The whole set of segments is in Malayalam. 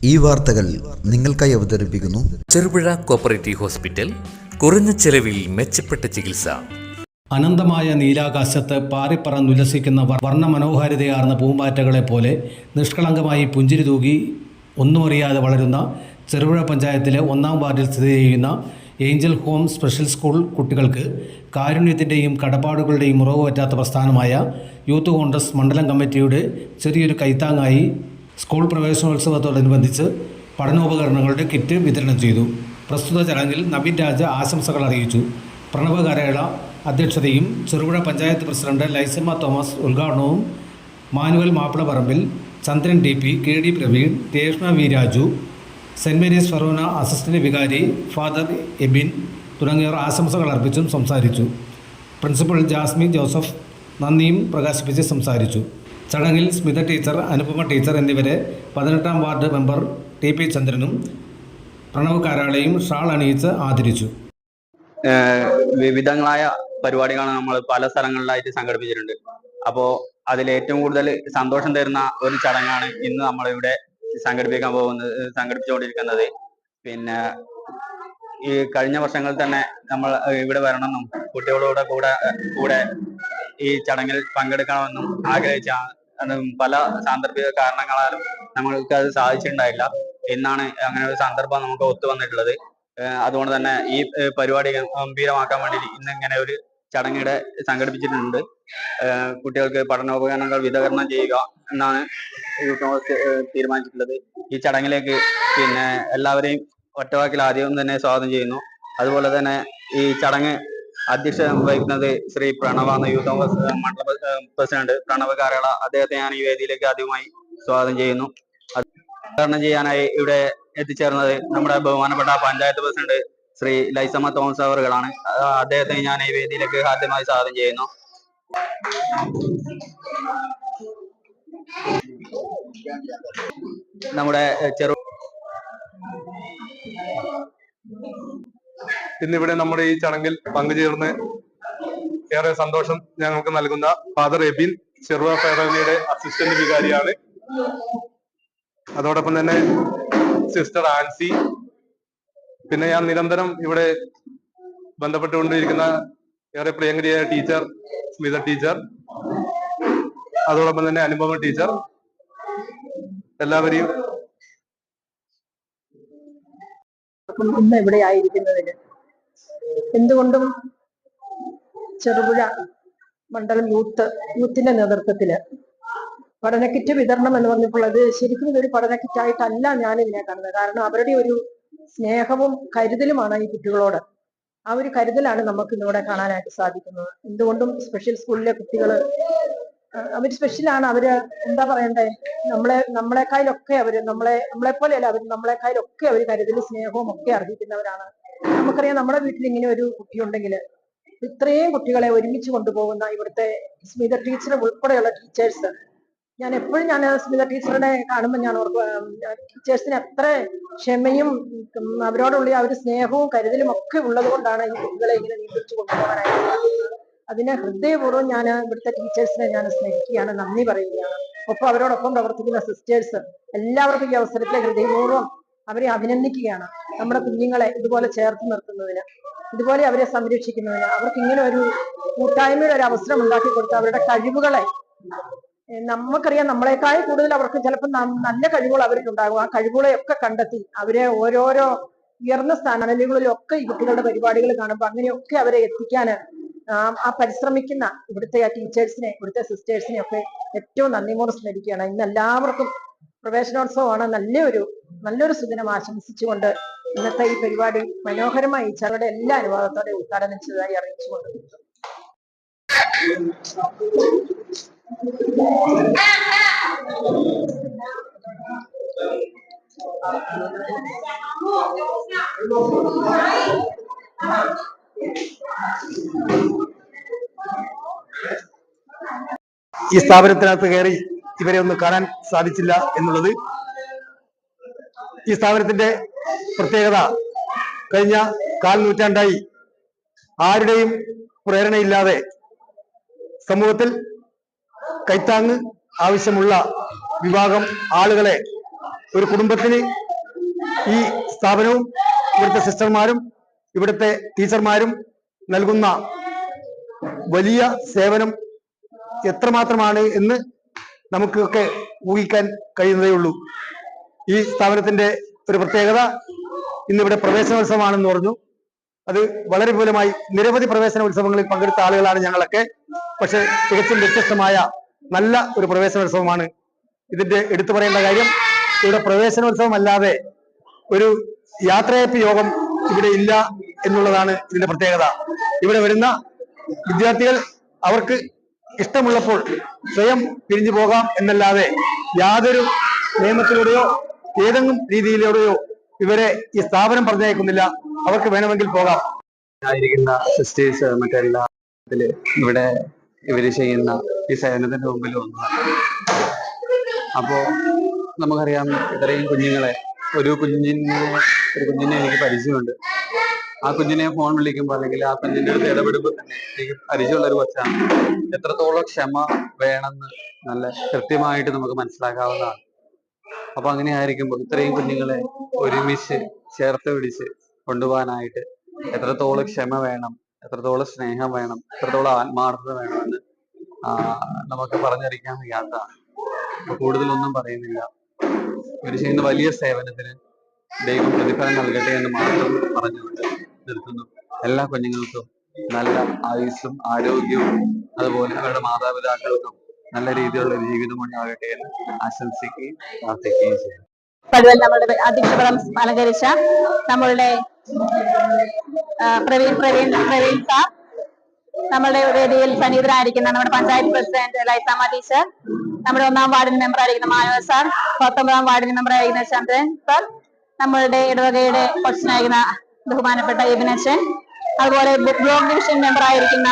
ഈ വാർത്തകൾ നിങ്ങൾക്കായി അവതരിപ്പിക്കുന്നു ചെറുപുഴ കോപ്പറേറ്റീവ് ഹോസ്പിറ്റൽ. കുറഞ്ഞ ചെലവിൽ മെച്ചപ്പെട്ട ചികിത്സ. അനന്തമായ നീലാകാശത്ത് പാറിപ്പറന്നുല്ലസിക്കുന്ന വർണ്ണമനോഹാരിതയാർന്ന പൂമ്പാറ്റകളെ പോലെ നിഷ്കളങ്കമായി പുഞ്ചിരി തൂകി ഒന്നുമറിയാതെ വളരുന്ന ചെറുപുഴ പഞ്ചായത്തിലെ 1-ാം വാർഡിൽ സ്ഥിതി ചെയ്യുന്ന ഏഞ്ചൽ ഹോം സ്പെഷ്യൽ സ്കൂൾ കുട്ടികൾക്ക് കാരുണ്യത്തിൻ്റെയും കടപ്പാടുകളുടെയും ഉറവ് പറ്റാത്ത പ്രസ്ഥാനമായ യൂത്ത് കോൺഗ്രസ് മണ്ഡലം കമ്മിറ്റിയുടെ ചെറിയൊരു കൈത്താങ്ങായി സ്കൂൾ പ്രവേശനോത്സവത്തോടനുബന്ധിച്ച് പഠനോപകരണങ്ങളുടെ കിറ്റ് വിതരണം ചെയ്തു. പ്രസ്തുത ചടങ്ങിൽ നവീൻ രാജ ആശംസകൾ അറിയിച്ചു. പ്രണവ് കരേള അധ്യക്ഷതയും ചെറുപുഴ പഞ്ചായത്ത് പ്രസിഡന്റ് ലൈസമ്മ തോമസ് ഉദ്ഘാടനവും Manuel Mappilaparambil, Chandran DP, KD Praveen, Reshma V Raju, saint Mary's forane assistant വികാരി ഫാദർ എബിൻ തുടങ്ങിയവർ ആശംസകൾ അർപ്പിച്ചും സംസാരിച്ചു. പ്രിൻസിപ്പൽ ജാസ്മി ജോസഫ് നന്ദിയും പ്രകാശിപ്പിച്ച് സംസാരിച്ചു. ചടങ്ങിൽ സ്മിത ടീച്ചർ, അനുപമ ടീച്ചർ എന്നിവരെ 18-ാം വാർഡ് മെമ്പർ TP ചന്ദ്രനും പ്രണവ് കാരാളയും ഷാൾ അണിയിച്ച് ആദരിച്ചു. വിവിധങ്ങളായ പരിപാടികളാണ് നമ്മൾ പല സ്ഥലങ്ങളിലായിട്ട് സംഘടിപ്പിച്ചിട്ടുണ്ട്. അപ്പോൾ അതിൽ ഏറ്റവും കൂടുതൽ സന്തോഷം തരുന്ന ഒരു ചടങ്ങാണ് ഇന്ന് നമ്മളിവിടെ സംഘടിപ്പിച്ചുകൊണ്ടിരിക്കുന്നത്. പിന്നെ ഈ കഴിഞ്ഞ വർഷങ്ങളിൽ തന്നെ നമ്മൾ ഇവിടെ വരണമെന്നും കുട്ടികളോട് കൂടെ ഈ ചടങ്ങിൽ പങ്കെടുക്കണമെന്നും ആഗ്രഹിച്ചാണ്. പല സാന്ദർഭിക കാരണങ്ങളാലും നമ്മൾക്ക് അത് സാധിച്ചിട്ടുണ്ടായില്ല. ഇന്നാണ് അങ്ങനെ ഒരു സന്ദർഭം നമുക്ക് ഒത്തു വന്നിട്ടുള്ളത്. അതുകൊണ്ട് തന്നെ ഈ പരിപാടി ഗംഭീരമാക്കാൻ വേണ്ടി ഇന്ന് ഇങ്ങനെ ഒരു ചടങ്ങിടെ സംഘടിപ്പിച്ചിട്ടുണ്ട്. കുട്ടികൾക്ക് പഠനോപകരണങ്ങൾ വിതരണം ചെയ്യുക എന്നാണ് തീരുമാനിച്ചിട്ടുള്ളത്. ഈ ചടങ്ങിലേക്ക് പിന്നെ എല്ലാവരെയും ഒറ്റവാക്കിൽ ആദ്യം തന്നെ സ്വാഗതം ചെയ്യുന്നു. അതുപോലെ തന്നെ ഈ ചടങ്ങ് അധ്യക്ഷത വഹിക്കുന്നത് ശ്രീ പ്രണവാണ്, യൂത്ത് കോൺഗ്രസ് മണ്ഡല പ്രസിഡന്റ് പ്രണവ് കാരള. അദ്ദേഹത്തെ ഞാൻ ഈ വേദിയിലേക്ക് ആദ്യമായി സ്വാഗതം ചെയ്യുന്നു. ഉദ്ഘാടനം ചെയ്യാനായി ഇവിടെ എത്തിച്ചേർന്നത് നമ്മുടെ ബഹുമാനപ്പെട്ട പഞ്ചായത്ത് പ്രസിഡന്റ് ശ്രീ ലൈസമ്മ തോമസ് അവറുകളാണ്. അദ്ദേഹത്തെ ഞാൻ ഈ വേദിയിലേക്ക് ആദ്യമായി സ്വാഗതം ചെയ്യുന്നു. നമ്മുടെ ഇന്നിവിടെ നമ്മുടെ ഈ ചടങ്ങിൽ പങ്കുചേർന്ന് ഏറെ സന്തോഷം ഞങ്ങൾക്ക് നൽകുന്ന ഫാദർ എബിൻ ചെറുപുഴ ഫെഡറലിയുടെ അസിസ്റ്റന്റ് വികാരിയാണ്. അതോടൊപ്പം തന്നെ സിസ്റ്റർ ആൻസി, പിന്നെ ഞാൻ നിരന്തരം ഇവിടെ ബന്ധപ്പെട്ടുകൊണ്ടിരിക്കുന്ന ഏറെ പ്രിയങ്കരിയായ ടീച്ചർ സ്മിത ടീച്ചർ, അതോടൊപ്പം തന്നെ അനുപമ ടീച്ചർ, എല്ലാവരെയും ഇന്ന് ഇവിടെ ആയിരിക്കുന്നതിന് എന്തുകൊണ്ടും ചെറുപുഴ മണ്ഡലം യൂത്തിന്റെ നേതൃത്വത്തില് പഠനക്കിറ്റ് വിതരണം എന്ന് പറഞ്ഞപ്പോൾ അത് ശരിക്കും ഇതൊരു പഠനക്കിറ്റായിട്ടല്ല ഞാൻ ഇതിനെ കാണുന്നത്. കാരണം അവരുടെ ഒരു സ്നേഹവും കരുതലുമാണ് ഈ കുട്ടികളോട്. ആ ഒരു കരുതലാണ് നമുക്ക് ഇന്നിവിടെ കാണാനായിട്ട് സാധിക്കുന്നത്. എന്തുകൊണ്ടും സ്പെഷ്യൽ സ്കൂളിലെ കുട്ടികള് അവർ സ്പെഷ്യലാണ്. അവര് എന്താ പറയണ്ടേ, നമ്മളെക്കാളൊക്കെ അവര് നമ്മളെ പോലെയല്ല, അവർ നമ്മളെക്കാളൊക്കെ അവർ കരുതലും സ്നേഹവും ഒക്കെ അർഹിക്കുന്നവരാണ്. നമുക്കറിയാം, നമ്മുടെ വീട്ടിൽ ഇങ്ങനെ ഒരു കുട്ടിയുണ്ടെങ്കിൽ ഇത്രയും കുട്ടികളെ ഒരുമിച്ച് കൊണ്ടുപോകുന്ന ഇവിടുത്തെ സ്മിത ടീച്ചർ ഉൾപ്പെടെയുള്ള ടീച്ചേഴ്സ്, ഞാൻ സ്മിത ടീച്ചറുടെ കാണുമ്പോൾ ഞാൻ ടീച്ചേഴ്സിന് എത്ര ക്ഷമയും അവരോടുള്ള ആ ഒരു സ്നേഹവും കരുതലും ഒക്കെ ഉള്ളത് കൊണ്ടാണ് ഈ കുട്ടികളെ ഇങ്ങനെ നിയന്ത്രിച്ചു കൊണ്ടുപോകാനായിട്ട്. അതിനെ ഹൃദയപൂർവ്വം ഞാൻ ഇവിടുത്തെ ടീച്ചേഴ്സിനെ ഞാൻ സ്നേഹിക്കുകയാണ്, നന്ദി പറയുകയാണ്. ഒപ്പം അവരോടൊപ്പം പ്രവർത്തിക്കുന്ന സിസ്റ്റേഴ്സ് എല്ലാവർക്കും ഈ അവസരത്തിലെ ഹൃദയപൂർവ്വം അവരെ അഭിനന്ദിക്കുകയാണ്. നമ്മുടെ കുഞ്ഞുങ്ങളെ ഇതുപോലെ ചേർത്ത് നിർത്തുന്നതിന്, ഇതുപോലെ അവരെ സംരക്ഷിക്കുന്നതിന്, അവർക്ക് ഇങ്ങനെ ഒരു കൂട്ടായ്മയുടെ ഒരു അവസരം ഉണ്ടാക്കി കൊടുത്ത് അവരുടെ കഴിവുകളെ, നമുക്കറിയാം നമ്മളെക്കാൾ കൂടുതൽ അവർക്ക് ചിലപ്പോൾ നല്ല കഴിവുകൾ അവരിലുണ്ടാകും. ആ കഴിവുകളെയൊക്കെ കണ്ടെത്തി അവരെ ഓരോരോ ഉയർന്ന സ്ഥാനങ്ങളിലൊക്കെ ഈ കുട്ടികളുടെ പരിപാടികൾ കാണുമ്പോൾ അങ്ങനെയൊക്കെ അവരെ എത്തിക്കാന് ആ പരിശ്രമിക്കുന്ന ഇവിടുത്തെ ആ ടീച്ചേഴ്സിനെ, ഇവിടുത്തെ സിസ്റ്റേഴ്സിനെ ഒക്കെ ഏറ്റവും നന്ദിയോടെ സ്മരിക്കുകയാണ്. ഇന്ന് എല്ലാവർക്കും പ്രവേശനോത്സവമാണ്. നല്ലൊരു സുദിനം ആശംസിച്ചുകൊണ്ട് ഇന്നത്തെ ഈ പരിപാടി മനോഹരമായി ചരുടെ എല്ലാ അനുവാദത്തോടെ ഉദ്ഘാടനം ചെയ്തതായി അറിയിച്ചുകൊണ്ട് ഈ സ്ഥാപനത്തിനകത്ത് കയറി ഇവരെ ഒന്ന് കാണാൻ സാധിച്ചില്ല എന്നുള്ളത് ഈ സ്ഥാപനത്തിന്റെ പ്രത്യേകത. കഴിഞ്ഞ 1/4 നൂറ്റാണ്ടായി ആരുടെയും പ്രേരണയില്ലാതെ സമൂഹത്തിൽ കൈത്താങ്ങ് ആവശ്യമുള്ള വിഭാഗം ആളുകളെ ഒരു കുടുംബത്തിന് ഈ സ്ഥാപനവും ഇവിടുത്തെ സിസ്റ്റർമാരും ഇവിടുത്തെ ടീച്ചർമാരും നൽകുന്ന വലിയ സേവനം എത്രമാത്രമാണ് എന്ന് നമുക്കൊക്കെ ഊഹിക്കാൻ കഴിയുന്നതേ ഉള്ളൂ. ഈ സ്ഥാപനത്തിന്റെ ഒരു പ്രത്യേകത ഇന്നിവിടെ പ്രവേശനോത്സവമാണെന്ന് പറഞ്ഞു. അത് വളരെ വിപുലമായി നിരവധി പ്രവേശന ഉത്സവങ്ങളിൽ പങ്കെടുത്ത ആളുകളാണ് ഞങ്ങളൊക്കെ. പക്ഷെ തികച്ചും വ്യത്യസ്തമായ നല്ല ഒരു പ്രവേശനോത്സവമാണ്. ഇതിന്റെ എടുത്തു പറയേണ്ട കാര്യം, ഇവിടെ പ്രവേശനോത്സവം അല്ലാതെ ഒരു യാത്രയപ്പ് യോഗം ഇവിടെ ഇല്ല എന്നുള്ളതാണ് ഇതിന്റെ പ്രത്യേകത. ഇവിടെ വരുന്ന വിദ്യാർത്ഥികൾ അവർക്ക് ഇഷ്ടമുള്ളപ്പോൾ സ്വയം പിരിഞ്ഞു പോകാം എന്നല്ലാതെ യാതൊരു നിയമത്തിലൂടെയോ ഏതെങ്കിലും രീതിയിലൂടെയോ ഇവരെ ഈ സ്ഥാപനം പറഞ്ഞയക്കുന്നില്ല. അവർക്ക് വേണമെങ്കിൽ പോകാം. ആയിരിക്കുന്ന സിസ്റ്റേഴ്സ് മറ്റെല്ലാ ഇവിടെ ഇവര് ചെയ്യുന്ന ഈ സേവനത്തിന്റെ മുമ്പിൽ ഒന്നാണ്. അപ്പോ നമുക്കറിയാം, ഇത്രയും കുഞ്ഞുങ്ങളെ ഒരു കുഞ്ഞിനെ എനിക്ക് പരിചയമുണ്ട്. ആ കുഞ്ഞിനെ ഫോൺ വിളിക്കുമ്പോൾ അല്ലെങ്കിൽ ആ കുഞ്ഞിന്റെ അടുത്ത് ഇടപെടുമ്പോൾ തന്നെ എനിക്ക് പരിചയമുള്ള ഒരു കൊച്ചാണ്. എത്രത്തോളം ക്ഷമ വേണമെന്ന് നല്ല കൃത്യമായിട്ട് നമുക്ക് മനസ്സിലാക്കാവുന്നതാണ്. അപ്പൊ അങ്ങനെ ആയിരിക്കുമ്പോൾ ഇത്രയും കുഞ്ഞുങ്ങളെ ഒരുമിച്ച് ചേർത്ത് പിടിച്ച് കൊണ്ടുപോകാനായിട്ട് എത്രത്തോളം ക്ഷമ വേണം, എത്രത്തോളം സ്നേഹം വേണം, എത്രത്തോളം ആത്മാർത്ഥത വേണമെന്ന് നമുക്ക് പറഞ്ഞറിയിക്കാൻ വയ്യാത്തതാണ്. കൂടുതലൊന്നും പറയുന്നില്ല. ഇവർ ചെയ്യുന്ന വലിയ സേവനത്തിന് ദൈവം പ്രതിഫലം നൽകട്ടെ എന്ന് മാത്രം പറഞ്ഞുകൊണ്ട് നിർത്തുന്നു. എല്ലാ കുഞ്ഞുങ്ങൾക്കും നല്ല ആയുസ്സും ആരോഗ്യവും അതുപോലെ അവരുടെ മാതാപിതാക്കൾക്കും നല്ല രീതിയിലുള്ള ജീവിതം ഉണ്ടാകട്ടെ എന്ന് ആശംസിക്കുകയും പ്രാർത്ഥിക്കുകയും ചെയ്യുന്നു. നമ്മളുടെ അധ്യക്ഷപദം അലങ്കരിച്ച നമ്മളുടെ പ്രവീൺ സാർ, നമ്മളുടെ വേദിയിൽ സന്നിഹിതരായിരിക്കുന്ന നമ്മുടെ പഞ്ചായത്ത് പ്രസിഡന്റ് ലൈസാമ്മ ടീച്ചർ, നമ്മുടെ 1ാം വാർഡിന് മെമ്പർ ആയിരിക്കുന്ന മാനവ് സാർ, 19ാം വാർഡിന് മെമ്പർ ആയിരിക്കുന്ന ചന്ദ്രൻ സാർ, നമ്മളുടെ ഇടവകയുടെ കൊച്ചിനായിരിക്കുന്ന ബഹുമാനപ്പെട്ട എബിനച്ചൻ, അതുപോലെ ബ്ലോക്ക് ഡിവിഷൻ മെമ്പർ ആയിരിക്കുന്ന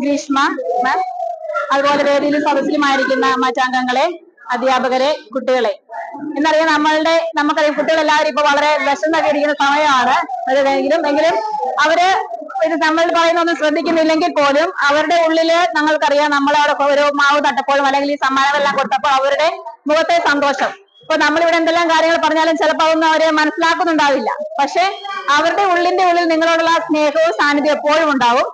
ഗ്രീഷ്മ മാം, അതുപോലെ വേദിയിലും സദസ്സിലുമായിരിക്കുന്ന മറ്റംഗങ്ങളെ, അധ്യാപകരെ, കുട്ടികളെ. എന്നറിയാം, നമുക്കറിയാം കുട്ടികളെല്ലാവരും ഇപ്പൊ വളരെ വിശന്നൊക്കെ ഇരിക്കുന്ന സമയമാണ്. എങ്കിലും അവര് ഇത് നമ്മൾ പറയുന്നൊന്നും ശ്രദ്ധിക്കുന്നില്ലെങ്കിൽ പോലും അവരുടെ ഉള്ളില് ഞങ്ങൾക്കറിയാം, നമ്മളവിടെ ഒരു മാവ് തട്ടപ്പോഴും അല്ലെങ്കിൽ ഈ സമ്മാനമെല്ലാം കൊടുത്തപ്പോൾ അവരുടെ മുഖത്തെ സന്തോഷം. ഇപ്പൊ നമ്മളിവിടെ എന്തെല്ലാം കാര്യങ്ങൾ പറഞ്ഞാലും ചിലപ്പോൾ അതൊന്നും അവര് മനസ്സിലാക്കുന്നുണ്ടാവില്ല. പക്ഷെ അവരുടെ ഉള്ളിൽ നിങ്ങളോടുള്ള സ്നേഹവും സാന്നിധ്യം എപ്പോഴും ഉണ്ടാവും.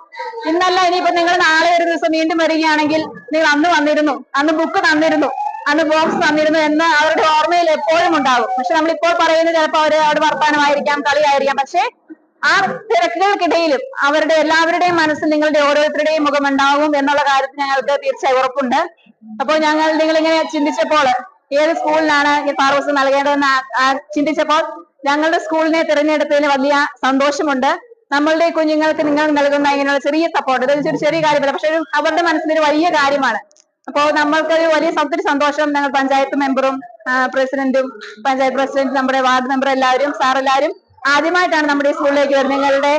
ഇന്നല്ല, ഇനിയിപ്പോ നിങ്ങൾ നാളെ ഒരു ദിവസം വീണ്ടും വരികയാണെങ്കിൽ നിങ്ങൾ അന്ന് വന്നിരുന്നു, അന്ന് ബുക്ക് തന്നിരുന്നു, അന്ന് ബോക്സ് തന്നിരുന്നു എന്ന് അവരുടെ ഓർമ്മയിൽ എപ്പോഴും ഉണ്ടാവും. പക്ഷെ നമ്മളിപ്പോൾ പറയുന്നത് ചിലപ്പോൾ അവരുടെ വർത്തമാനമായിരിക്കാം, കളിയായിരിക്കാം. പക്ഷെ ആ തിരക്കുകൾക്കിടയിലും എല്ലാവരുടെയും മനസ്സിൽ നിങ്ങളുടെ ഓരോരുത്തരുടെയും മുഖം ഉണ്ടാവും എന്നുള്ള കാര്യത്തിൽ ഞങ്ങൾക്ക് തീർച്ചയായും ഉറപ്പുണ്ട്. അപ്പോൾ നിങ്ങളിങ്ങനെ ചിന്തിച്ചപ്പോൾ ഏത് സ്കൂളിനാണ് ഈ പാർവസ് നൽകേണ്ടതെന്ന് ചിന്തിച്ചപ്പോൾ ഞങ്ങളുടെ സ്കൂളിനെ തിരഞ്ഞെടുത്തതിന് വലിയ സന്തോഷമുണ്ട്. നമ്മളുടെ കുഞ്ഞുങ്ങൾക്ക് നിങ്ങൾ നൽകുന്ന ഇങ്ങനെയുള്ള ചെറിയ സപ്പോർട്ട്, ഇതൊരു ചെറിയ കാര്യമല്ല, പക്ഷെ അവരുടെ മനസ്സിലൊരു വലിയ കാര്യമാണ്. അപ്പോൾ നമ്മൾക്കൊരു വലിയ ഒത്തിരി സന്തോഷം. ഞങ്ങൾ പഞ്ചായത്ത് മെമ്പറും പ്രസിഡന്റും പഞ്ചായത്ത് പ്രസിഡന്റ്, നമ്മുടെ വാർഡ് മെമ്പർ എല്ലാവരും, സാർ എല്ലാവരും ആദ്യമായിട്ടാണ് നമ്മുടെ ഈ സ്കൂളിലേക്ക് വരുന്നത്. നിങ്ങളുടെ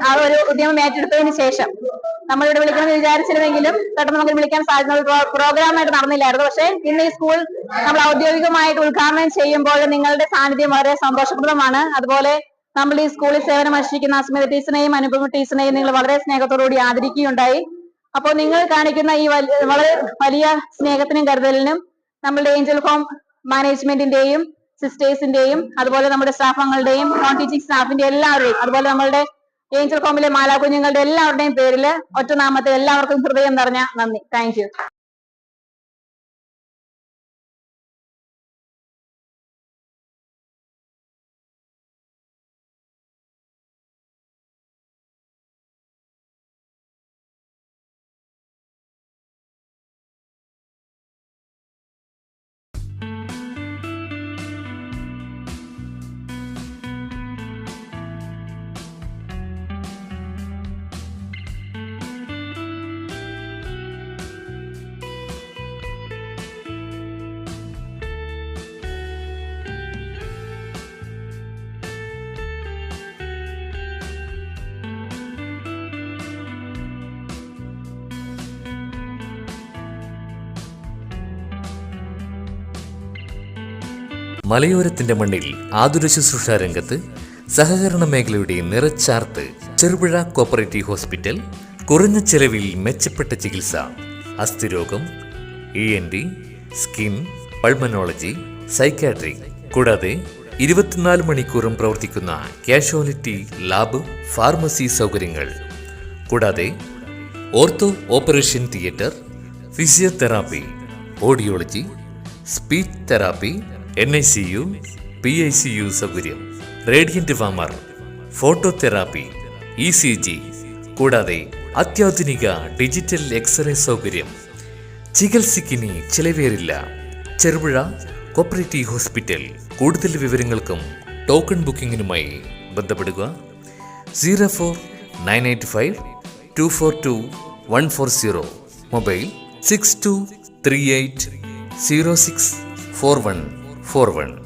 ആ ഒരു ഉദ്യമം ഏറ്റെടുത്തതിന് ശേഷം നമ്മളിവിടെ വിളിക്കണമെന്ന് വിചാരിച്ചിരുന്നെങ്കിലും പെട്ടെന്ന് നമുക്ക് വിളിക്കാൻ സാധിക്കുന്ന പ്രോഗ്രാമായിട്ട് നടന്നില്ലായിരുന്നു. പക്ഷെ ഇന്ന് ഈ സ്കൂൾ നമ്മൾ ഔദ്യോഗികമായിട്ട് ഉദ്ഘാടനം ചെയ്യുമ്പോൾ നിങ്ങളുടെ സാന്നിധ്യം വളരെ സന്തോഷപ്രദമാണ്. അതുപോലെ നമ്മൾ ഈ സ്കൂളിൽ സേവനം അനുഷ്ഠിക്കുന്ന അസ്മിത ടീച്ചറിനെയും അനുപമ ടീച്ചറിനെയും നിങ്ങൾ വളരെ സ്നേഹത്തോടുകൂടി ആദരിക്കുകയുണ്ടായി. അപ്പോൾ നിങ്ങൾ കാണിക്കുന്ന ഈ വളരെ വലിയ സ്നേഹത്തിനും കരുതലിനും നമ്മളുടെ ഏഞ്ചൽ ഹോം മാനേജ്മെന്റിന്റെയും സിസ്റ്റേഴ്സിന്റെയും അതുപോലെ നമ്മുടെ സ്റ്റാഫുകളുടെയും നോൺ ടീച്ചിങ് സ്റ്റാഫിന്റെ എല്ലാവരുടെയും അതുപോലെ നമ്മളുടെ ഏഞ്ചൽ ഹോമിലെ മാലാകുഞ്ഞുങ്ങളുടെ എല്ലാവരുടെയും പേരിൽ ഒറ്റനാമത്തിൽ എല്ലാവർക്കും ഹൃദയം നിറഞ്ഞ നന്ദി. Thank you. മലയോരത്തിന്റെ മണ്ണിൽ ആതുര ശുശ്രൂഷ രംഗത്ത് സഹകരണ മേഖലയുടെ നിറച്ചാർത്ത് ചെറുപുഴ കോപ്പറേറ്റീവ് ഹോസ്പിറ്റൽ. കുറഞ്ഞ ചെലവിൽ മെച്ചപ്പെട്ട ചികിത്സ, അസ്ഥിരോഗം, ENT, സ്കിൻ, പൾമനോളജി, സൈക്കാട്രിക് കൂടാതെ 24 മണിക്കൂറും പ്രവർത്തിക്കുന്ന കാഷ്വാലിറ്റി ലാബ്, ഫാർമസി സൗകര്യങ്ങൾ കൂടാതെ ortho operation theatre, physiotherapy, audiology, speech therapy, NICU, PICU സൗകര്യം, റേഡിയന്റ് വാമർ, ഫോട്ടോതെറാപ്പി, ECG കൂടാതെ അത്യാധുനിക ഡിജിറ്റൽ എക്സ്റേ സൗകര്യം. ചികിത്സയ്ക്കിനി ചിലവേറില്ല. Cherupuzha cooperative hospital. കൂടുതൽ വിവരങ്ങൾക്കും ടോക്കൺ ബുക്കിങ്ങിനുമായി ബന്ധപ്പെടുക 04985242 മൊബൈൽ 6238064141.